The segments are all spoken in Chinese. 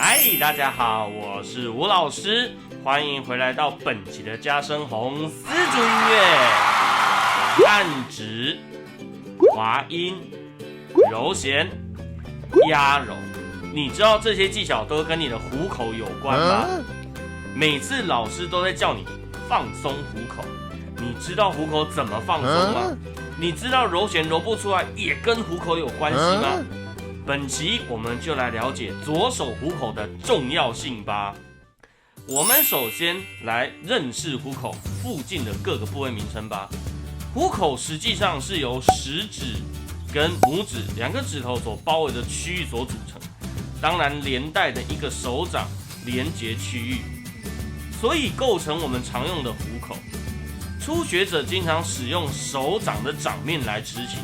嗨，大家好，我是吴老师，欢迎回来到本期的嘉生红丝竹音乐。按指、滑音、揉弦、压揉，你知道这些技巧都跟你的虎口有关吗？每次老师都在叫你放松虎口，你知道虎口怎么放松吗？你知道揉弦揉不出来也跟虎口有关系吗？本期我们就来了解左手虎口的重要性吧。我们首先来认识虎口附近的各个部位名称吧。虎口实际上是由食指跟拇指两个指头所包围的区域所组成，当然连带的一个手掌连接区域，所以构成我们常用的虎口。初学者经常使用手掌的掌面来执行，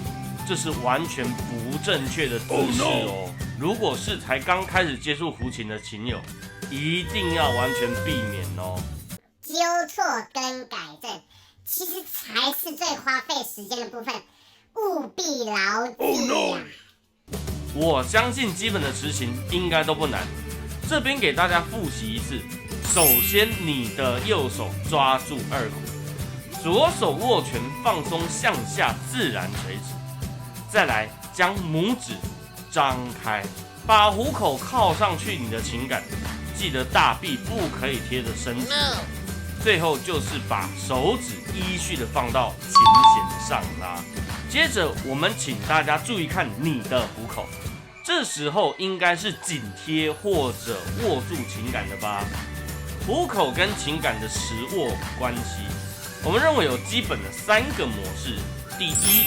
这是完全不正确的姿势哦。如果是才刚开始接触胡琴的琴友，一定要完全避免哦。纠错跟改正，其实才是最花费时间的部分，务必牢记呀。我相信基本的执行应该都不难，这边给大家复习一次。首先，你的右手抓住二胡，左手握拳放松向下自然垂直，再来将拇指张开，把虎口靠上去你的琴杆，记得大臂不可以贴着身体。最后就是把手指依序的放到琴弦上拉。接着我们请大家注意看你的虎口，这时候应该是紧贴或者握住琴杆的吧。虎口跟琴杆的实握关系，我们认为有基本的3个模式。第一，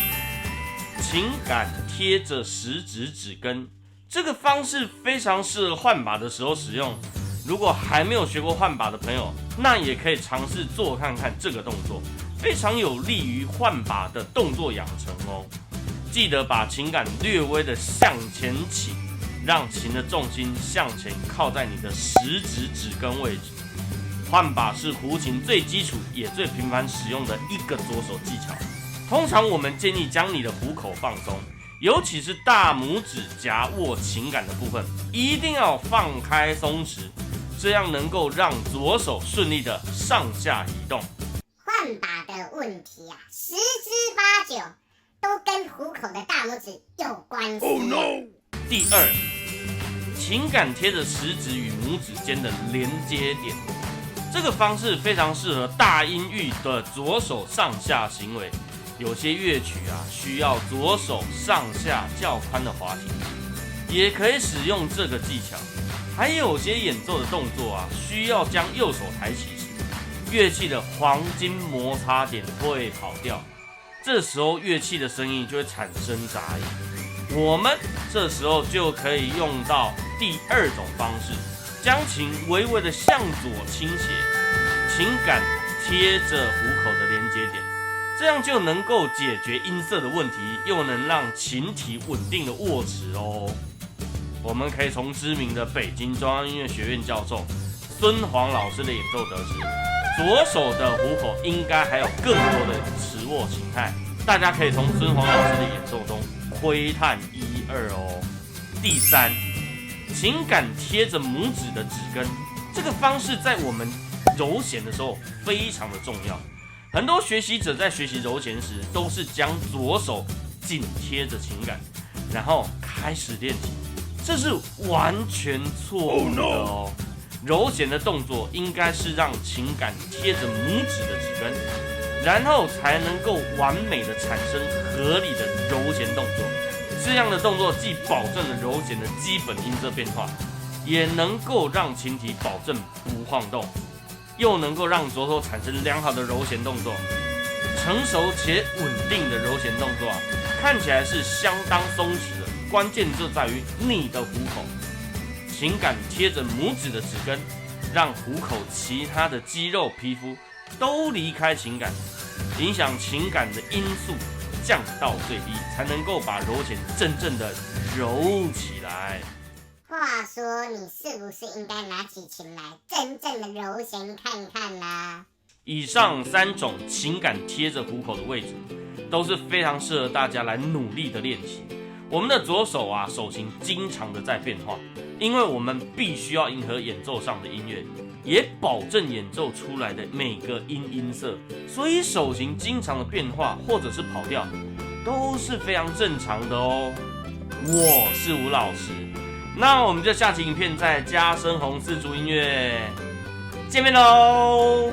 琴杆贴着食指指根，这个方式非常适合换把的时候使用。如果还没有学过换把的朋友，那也可以尝试做看看这个动作，非常有利于换把的动作养成哦。记得把琴杆略微的向前倾，让琴的重心向前靠在你的食指指根位置。换把是胡琴最基础也最频繁使用的一个左手技巧。通常我们建议将你的虎口放松，尤其是大拇指夹握琴杆的部分，一定要放开松弛，这样能够让左手顺利的上下移动。换把的问题啊，10之8九都跟虎口的大拇指有关系。第二，琴杆贴着食指与拇指间的连接点，这个方式非常适合大音域的左手上下行为。有些乐曲啊需要左手上下较宽的滑体，也可以使用这个技巧。还有些演奏的动作啊需要将右手抬起时，乐器的黄金摩擦点会跑掉，这时候乐器的声音就会产生杂音。我们这时候就可以用到第2种方式，将琴微微的向左倾斜，琴杆贴着虎口的连接点，这样就能够解决音色的问题，又能让琴体稳定的握持哦。我们可以从知名的北京中央音乐学院教授孙煌老师的演奏得知，左手的虎口应该还有更多的持握形态，大家可以从孙煌老师的演奏中窥探1、2哦。第3，琴杆贴着拇指的指根，这个方式在我们揉弦的时候非常的重要。很多学习者在学习揉弦时，都是将左手紧贴着琴杆，然后开始练习，这是完全错误的哦。揉弦的动作应该是让琴杆贴着拇指的指根，然后才能够完美的产生合理的揉弦动作。这样的动作既保证了揉弦的基本音色变化，也能够让琴体保证不晃动，又能够让左手产生良好的揉弦动作。成熟且稳定的揉弦动作看起来是相当松弛的，关键就在于你的虎口。琴杆贴着拇指的指根，让虎口其他的肌肉皮肤都离开琴杆，影响琴杆的音速降到最低，才能够把揉弦真正的揉起来。话说，你是不是应该拿起琴来真正的揉弦看看啦？以上3种琴杆贴着虎口的位置，都是非常适合大家来努力的练习。我们的左手啊，手型经常的在变化，因为我们必须要迎合演奏上的音乐，也保证演奏出来的每个音色，所以手型经常的变化或者是跑调，都是非常正常的哦。我是吴老师，那我们就下期影片再加深红四足音乐见面喽。